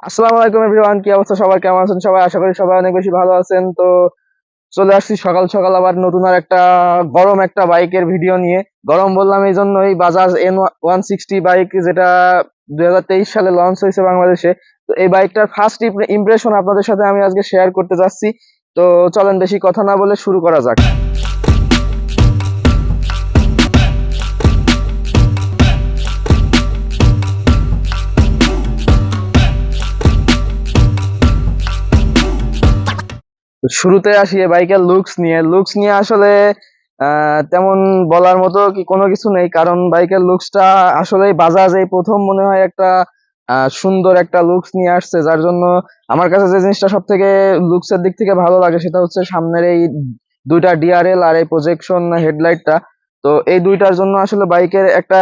আসসালামু আলাইকুম এভরিওয়ান, কি অবস্থা সবার? কেমন আছেন সবাই? আশা করি সবাই অনেক বেশি ভালো আছেন। তো চলে আসছি সকাল সকাল আবার নতুন আর একটা গরম একটা বাইকের ভিডিও নিয়ে। গরম বললাম এই জন্যই, বাজাজ N160 বাইক, যেটা 2023 সালে লঞ্চ হয়েছে বাংলাদেশে। তো এই বাইকটার ফার্স্ট ইমপ্রেশন আপনাদের সাথে আমি আজকে শেয়ার করতে যাচ্ছি। তো চলেন বেশি কথা না বলে শুরু করা যাক। তো শুরুতে আসি এই বাইকের লুকস নিয়ে আসলে তেমন বলার মতো কি কোনো কিছু নেই, কারণ বাইকের লুকসটা আসলে বাজাজ এই প্রথম মনে হয় একটা সুন্দর একটা লুকস নিয়ে আসছে, যার জন্য আমার কাছে যে জিনিসটা সব থেকে লুকসের দিক থেকে ভালো লাগে সেটা হচ্ছে সামনের এই দুইটা ডিআরএল আর এই প্রজেকশন হেডলাইটটা। তো এই দুইটার জন্য আসলে বাইকের একটা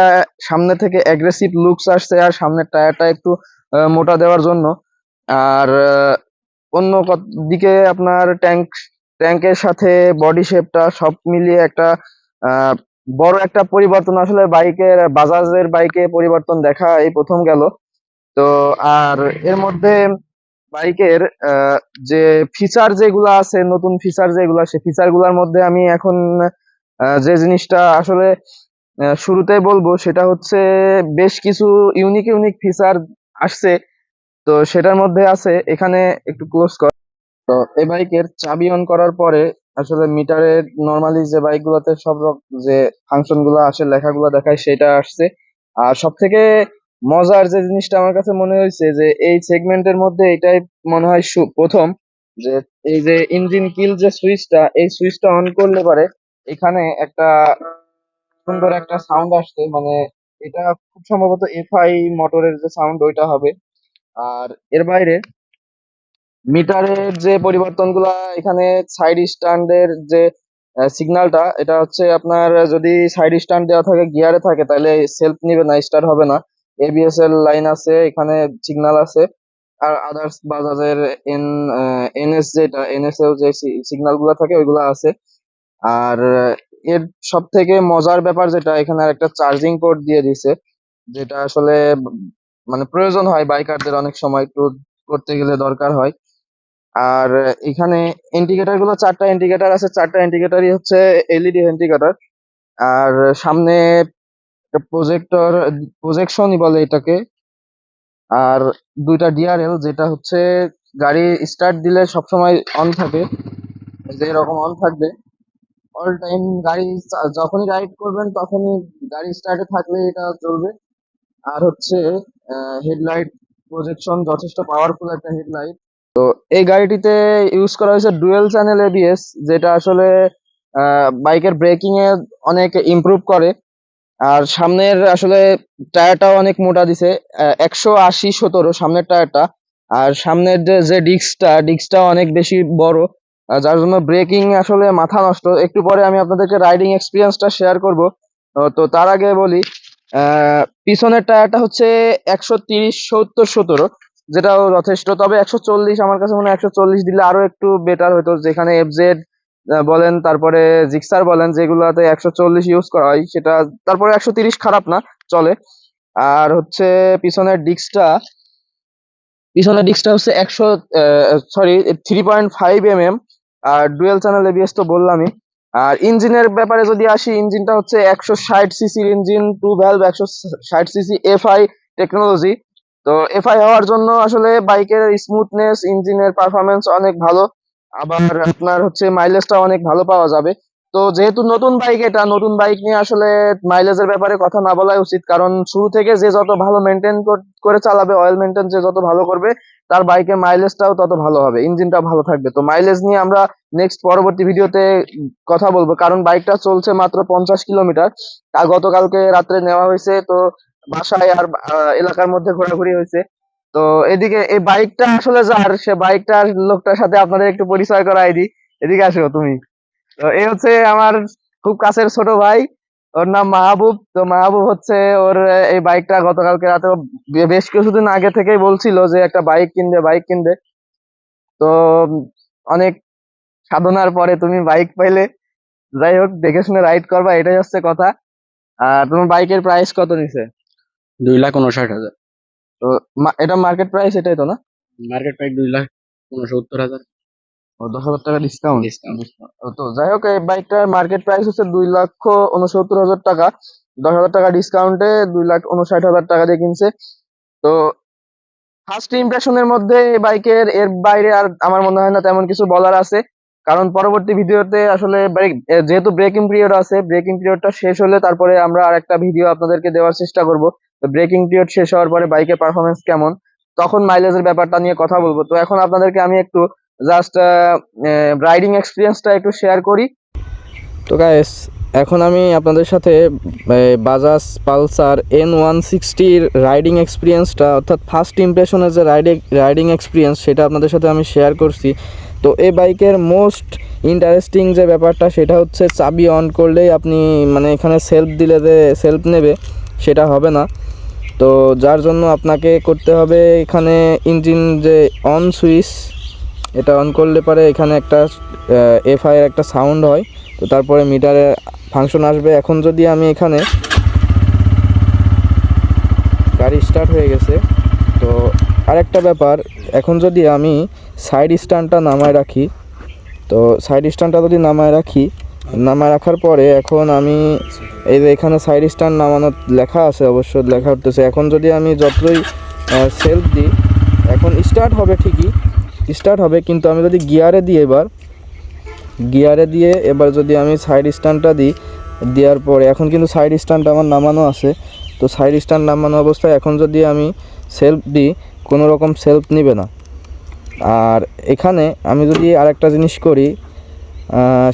সামনে থেকে অ্যাগ্রেসিভ লুকস আসছে, আর সামনের টায়ারটা একটু মোটা দেওয়ার জন্য। আর অন্য দিকে আপনার ট্যাঙ্কের সাথে বডি শেপটা সব মিলিয়ে একটা আহ, বড় একটা পরিবর্তন আসলে বাজাজের বাইকে পরিবর্তন দেখা এই প্রথম গেল। তো আর এর মধ্যে বাইকের যে ফিচার যেগুলো আছে, নতুন ফিচার যেগুলো, সেই ফিচার গুলার মধ্যে আমি এখন যে জিনিসটা আসলে শুরুতেই বলবো সেটা হচ্ছে বেশ কিছু ইউনিক ইউনিক ফিচার আসছে। তো সেটার মধ্যে আছে, এখানে একটু ক্লোজ। তো এই বাইকের চাবি অন করার পরে আসলে মিটারের নর্মালি যে বাইকগুলোতে যে ফাংশন গুলো আসে, লেখাগুলো দেখায়, সেটা আসছে। আর সব থেকে মজার যে জিনিসটা আমার কাছে মনে হয়েছে যে এই সেগমেন্টের মধ্যে এটাই মনে হয় প্রথম, যে এই যে ইঞ্জিন কিল যে সুইচটা, এই সুইচটা অন করলে পরে এখানে একটা সুন্দর একটা সাউন্ড আসছে, মানে এটা খুব সম্ভবত এফআই মোটরের যে সাউন্ড ওইটা হবে। আর এর বাইরে মিটারের যে পরিবর্তনগুলা এখানে, সাইড স্ট্যান্ডের যে সিগন্যালটা, এটা হচ্ছে আপনার যদি সাইড স্ট্যান্ড দেওয়া থাকে, গিয়ারে থাকে, তাহলে সেলফ নিবে না, স্টার্ট হবে না। এবিএস এর লাইন আছে এখানে, সিগন্যাল আছে। আর আদার্স বাজাজের এন এনএস, যেটা এনএস এও যে সিগন্যাল গুলা থাকে ওইগুলা আছে। আর এর সব থেকে মজার ব্যাপার যেটা, এখানে আর একটা চার্জিং পোর্ট দিয়ে দিছে, যেটা আসলে মানে প্রয়োজন হয় বাইকারদের, অনেক সময় ট্যুর করতে গেলে দরকার হয়। আর এখানে ইন্ডিকেটর গুলো, চারটা ইন্ডিকেটর আছে, চারটা ইন্ডিকেটরই হচ্ছে এলইডি ইন্ডিকেটর। আর সামনে প্রজেকশনই বলে এটাকে। আর দুইটা ডিআরএল, যেটা হচ্ছে গাড়ি স্টার্ট দিলে সবসময় অন থাকে, যে এরকম অন থাকবে অল টাইম। যখনই রাইড করবেন তখনই গাড়ি স্টার্টে থাকলে এটা চলবে। আর হচ্ছে হেডলাইট প্রজেকশন, যথেষ্ট পাওয়ারফুল একটা হেডলাইট। তো এই গাড়িটিতে ইউজ করা হয়েছে ডুয়েল চ্যানেল এবিএস, যেটা আসলে বাইকের ব্রেকিং এ অনেক ইমপ্রুভ করে। আর সামনের আসলে টায়ারটাও অনেক মোটা দিছে, 180/17 সামনের টায়ারটা। আর সামনের যে ডিস্কটা অনেক বেশি বড়, যার জন্য ব্রেকিং আসলে মাথা নষ্ট। একটু পরে আমি আপনাদেরকে রাইডিং এক্সপিরিয়েন্সটা শেয়ার করব। তো তার আগে বলি, পিছনের টায়ারটা হচ্ছে 130/70/17, যেটাও যথেষ্ট। তবে 140, আমার কাছে মনে হয় 140 দিলে আরো একটু বেটার হতো, যেখানে এফজেড বলেন, তারপরে জিক্সার বলেন, যেগুলাতে 140 ইউজ করা হয়, সেটা তারপরে 130 খারাপ না, চলে। আর হচ্ছে পিছনের ডিস্কটা হচ্ছে 3.5 mm। আর ডুয়েল চ্যানেল এবিএস তো বললামই। আর ইঞ্জিনের ব্যাপারে যদি আসি, ইঞ্জিনটা হচ্ছে 160 সিসির engine, 2 valve, 160 CC FI technology. তো এফআই হওয়ার জন্য আসলে বাইকের স্মুথনেস, ইঞ্জিনের পারফরমেন্স অনেক ভালো। আবার আপনার হচ্ছে মাইলেজটা অনেক ভালো পাওয়া যাবে। তো যেহেতু নতুন বাইক, এটা নতুন বাইক নিয়ে আসলে মাইলেজের ব্যাপারে কথা না বলাই উচিত, কারণ শুরু থেকে যে যত ভালো মেনটেন করে চালাবে, অয়েল মেনটেন যে যত ভালো করবে, তার বাইকের মাইলেজটাও তত ভালো হবে, ইঞ্জিনটাও ভালো থাকবে। তো মাইলেজ নিয়ে আমরা নেক্সট পরবর্তী ভিডিওতে কথা বলবো, কারণ বাইকটা চলছে মাত্র 50 কিলোমিটার। তা গতকালকে রাত্রে নেওয়া হয়েছে, তো বাসায় আর এলাকার মধ্যে ঘোরাঘুরি হয়েছে। তো এদিকে এই বাইকটা আসলে যার, সে বাইকটার লোকটার সাথে আপনাদের একটু পরিচয় করাই দিই। এদিকে আসো তুমি। তো এই হচ্ছে আমার খুব কাছের ছোট ভাই, ওর নাম মাহবুব। তো মাহবুব হচ্ছে ওর এই বাইকটা গতকালকে রাতে বেশ কিছুদিন আগে থেকেই বলছিল যে একটা বাইক কিনবে। তো অনেক সাধনার পরে তুমি বাইক পাইলে। যাই হোক, দেখে শুনে রাইড করবা, এটাই হচ্ছে কথা। আর তোমার বাইকের প্রাইস কত নিছে? 2,59,000। তো এটা মার্কেট প্রাইস, এটাই তো না? Market price 2,69,000। ও 10,000 টাকা ডিসকাউন্ট। ডিসকাউন্ট। তো যাই হোক, এই বাইকটার মার্কেট প্রাইস হচ্ছে 2,69,000 টাকা। 10,000 টাকা ডিসকাউন্টে 2,59,000 টাকা দিয়ে কিনছে। তো ফার্স্ট ইমপ্রেশনের মধ্যে এই বাইকের এর বাইরে আর আমার মনে হয় না তেমন কিছু বলার আছে। কারণ পরবর্তী ভিডিওতে আসলে যেহেতু ব্রেকিং পিরিয়ড আছে, ব্রেকিং পিরিয়ডটা শেষ হলে তারপরে আমরা আর একটা ভিডিও আপনাদেরকে দেওয়ার চেষ্টা করব। তো ব্রেকিং পিরিয়ড শেষ হওয়ার পরে বাইকের পারফরমেন্স কেমন, তখন মাইলেজের ব্যাপারটা নিয়ে কথা বলবো। তো এখন আপনাদেরকে আমি একটু জাস্ট রাইডিং এক্সপিরিয়েন্সটা একটু শেয়ার করি। তো গাইস, এখন আমি আপনাদের সাথে বাজাজ পালসার N160-র রাইডিং এক্সপিরিয়েন্সটা, অর্থাৎ ফার্স্ট ইমপ্রেশনের যে রাইডিং এক্সপিরিয়েন্স, সেটা আপনাদের সাথে আমি শেয়ার করছি। তো এই বাইকের মোস্ট ইন্টারেস্টিং যে ব্যাপারটা, সেটা হচ্ছে চাবি অন করলেই আপনি মানে এখানে সেলফ দিলে যে সেলফ নেবে সেটা হবে না। তো যার জন্য আপনাকে করতে হবে এখানে ইঞ্জিন যে অন সুইচ, এটা অন করলে পরে এখানে একটা FI এর একটা সাউন্ড হয়। তো তারপরে মিটারে ফাংশন আসবে। এখন যদি আমি এখানে গাড়ি স্টার্ট হয়ে গেছে। তো আরেকটা ব্যাপার, এখন যদি আমি সাইড স্ট্যান্ডটা নামায় রাখি, তো সাইড স্ট্যান্ডটা যদি নামায় রাখার পরে এখন আমি এই যে এখানে সাইড স্ট্যান্ড নামানোর লেখা আছে, অবশ্য লেখা উঠতেছে। এখন যদি আমি যতই সেলফ দিই, এখন স্টার্ট হবে, ঠিকই স্টার্ট হবে, কিন্তু আমি যদি গিয়ারে দিয়ে এবার যদি আমি সাইড স্ট্যান্ডটা দেওয়ার পরে, এখন কিন্তু সাইড স্ট্যান্ডটা আমার নামানো আছে। তো সাইড স্ট্যান্ড নামানো অবস্থায় এখন যদি আমি সেলফ দিই, কোনো রকম সেলফ নেবে না। আর এখানে আমি যদি আরেকটা জিনিস করি,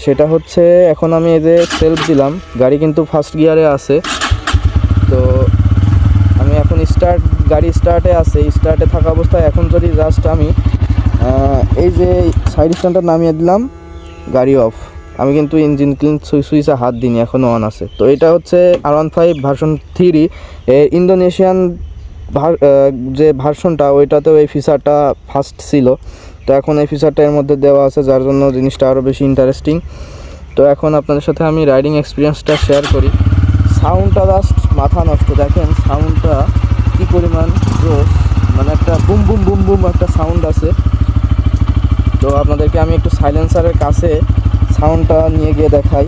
সেটা হচ্ছে এখন আমি এই যে সেলফ দিলাম, গাড়ি কিন্তু ফার্স্ট গিয়ারে আছে। তো আমি এখন গাড়ি স্টার্টে আছে, স্টার্টে থাকা অবস্থায় এখন যদি জাস্ট আমি এই যে সাইড স্ট্যান্ডটা নামিয়ে দিলাম, গাড়ি অফ। আমি কিন্তু ইঞ্জিন ক্লিন সুইচে হাত দিইনি, এখনও অন আছে। তো এটা হচ্ছে R15 ভার্সন 3 ইন্দোনেশিয়ান যে ভার্সনটা, ওইটাতেও এই ফিচারটা ফার্স্ট ছিল। তো এখন এই ফিচারটা এর মধ্যে দেওয়া আছে, যার জন্য জিনিসটা আরও বেশি ইন্টারেস্টিং। তো এখন আপনাদের সাথে আমি রাইডিং এক্সপিরিয়েন্সটা শেয়ার করি। সাউন্ডটা জাস্ট মাথা নষ্ট, দেখেন সাউন্ডটা কী পরিমাণ জোস, মানে একটা বুম বুম বুম বুম একটা সাউন্ড আছে। তো আপনাদেরকে আমি একটু সাইলেন্সারের কাছে সাউন্ডটা নিয়ে গিয়ে দেখাই।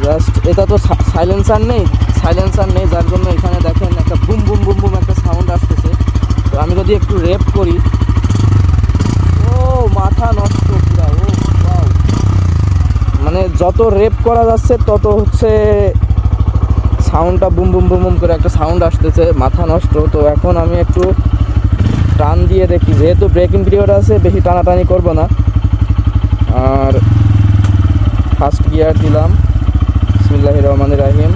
জাস্ট এটা তো সাইলেন্সার নেই, যার জন্য এখানে দেখেন একটা বুম বুম বুম বুম একটা সাউন্ড আসতেছে। তো আমি যদি একটু রেপ করি, ও মাথা নষ্ট পুরা, ও ওয়াও, মানে যত রেপ করা যাচ্ছে তত হচ্ছে সাউন্ডটা বুম বুম বুম বুম করে একটা সাউন্ড আসতেছে, মাথা নষ্ট। তো এখন আমি একটু টান দিয়ে দেখি, যেহেতু ব্রেকিং পিরিয়ড আছে বেশি টানাটানি করব না। আর ফার্স্ট গিয়ার দিলাম, বিসমিল্লাহির রহমানির রহিম।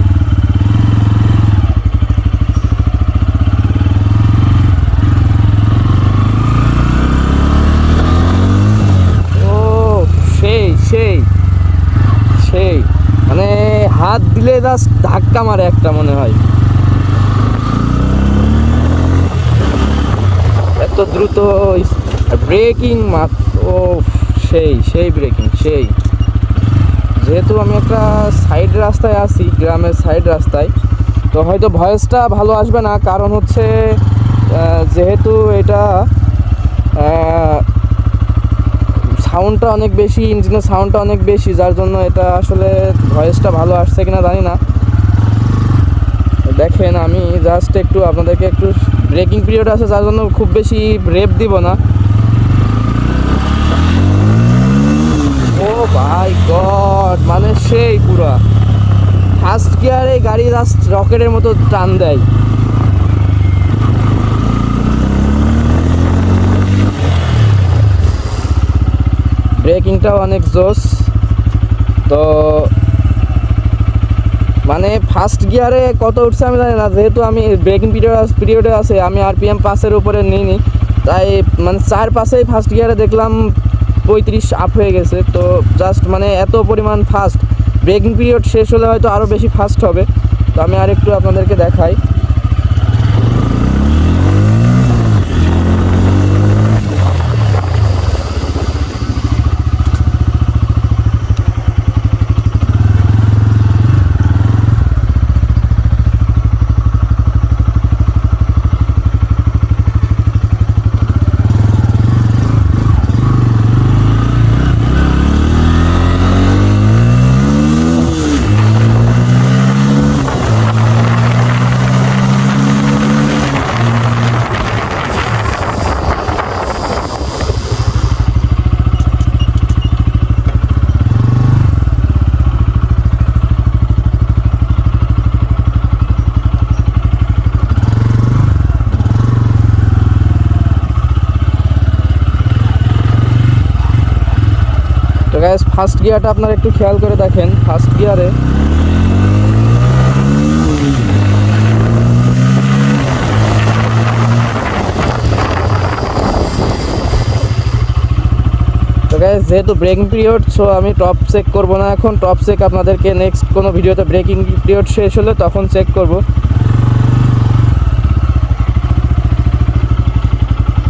ও সেই সেই সেই, মানে হাত দিলে জাস্ট ধাক্কা মারে একটা, মনে হয় এত দ্রুত ব্রেকিং ও সেই ব্রেকিং সেই। যেহেতু আমি একটা সাইড রাস্তায় আছি, গ্রামের সাইড রাস্তায়, তো হয়তো ভয়েসটা ভালো আসবে না, কারণ হচ্ছে যেহেতু এটা সাউন্ডটা অনেক বেশি, ইঞ্জিনের সাউন্ডটা অনেক বেশি, যার জন্য এটা আসলে ভয়েসটা ভালো আসছে কিনা জানি না। দেখেন আমি জাস্ট একটু আপনাদেরকে একটু, ব্রেকিং পিরিয়ড আছে যার জন্য খুব বেশি রেপ দিব না। ও ভাই গড, মানে সেই পুরা ফার্স্ট গিয়ারে গাড়ি জাস্ট রকেটের মতো টান দেয়। ব্রেকিংটাও অনেক জোস। তো মানে ফার্স্ট গিয়ারে কত উঠছে আমি জানি না, যেহেতু আমি ব্রেকিং পিরিয়ডে আছে, আমি RPM 5-এর উপরে নিইনি, তাই মানে 4-5-এই ফার্স্ট গিয়ারে দেখলাম 35 আপ হয়ে গেছে। তো জাস্ট মানে এত পরিমাণ ফাস্ট, ব্রেকিং পিরিয়ড শেষ হলে হয়তো আরও বেশি ফাস্ট হবে। তো আমি আরেকটু আপনাদেরকে দেখাই। গাইস ফার্স্ট গিয়ারটা আপনারা একটু খেয়াল করে দেখেন, ফার্স্ট গিয়ারে তো গাইস যেহেতু ব্রেকিং পিরিয়ড, সো আমি টপ চেক করব না এখন। টপ চেক আপনাদেরকে নেক্সট কোনো ভিডিওতে ব্রেকিং পিরিয়ড শেষ হলে তখন চেক করব।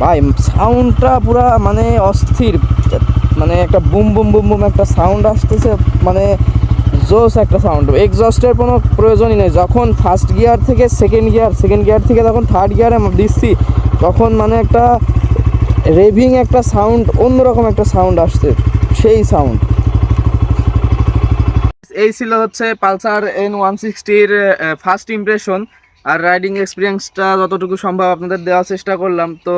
ভাই সাউন্ডটা পুরা মানে অস্থির, মানে একটা বুম বুম বুম বুম একটা সাউন্ড আসতেছে, মানে জোস একটা সাউন্ড। এক্সস্টের কোনো প্রয়োজনই নেই। যখন ফার্স্ট গিয়ার থেকে সেকেন্ড গিয়ার থেকে যখন থার্ড গিয়ারে দিচ্ছি, তখন মানে একটা রেভিং একটা সাউন্ড, অন্যরকম একটা সাউন্ড আসছে, সেই সাউন্ড। এই ছিল হচ্ছে পালসার N160-র ফার্স্ট ইমপ্রেশন আর রাইডিং এক্সপিরিয়েন্সটা যতটুকু সম্ভব আপনাদের দেওয়ার চেষ্টা করলাম। তো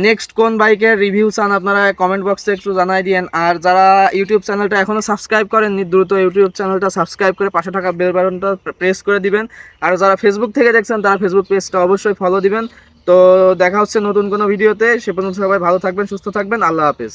নেক্সট কোন বাইকের রিভিউ চান আপনারা কমেন্ট বক্সে একটু জানাই দিয়েন। আর যারা ইউটিউব চ্যানেলটা এখনও সাবস্ক্রাইব করেননি, দ্রুত ইউটিউব চ্যানেলটা সাবস্ক্রাইব করে পাশে থাকা বেল বাটনটা প্রেস করে দিবেন। আর যারা ফেসবুক থেকে দেখছেন তারা ফেসবুক পেজটা অবশ্যই ফলো দিবেন। তো দেখা হচ্ছে নতুন কোনো ভিডিওতে, সে পর্যন্ত সবাই ভালো থাকবেন, সুস্থ থাকবেন, আল্লাহ হাফেজ।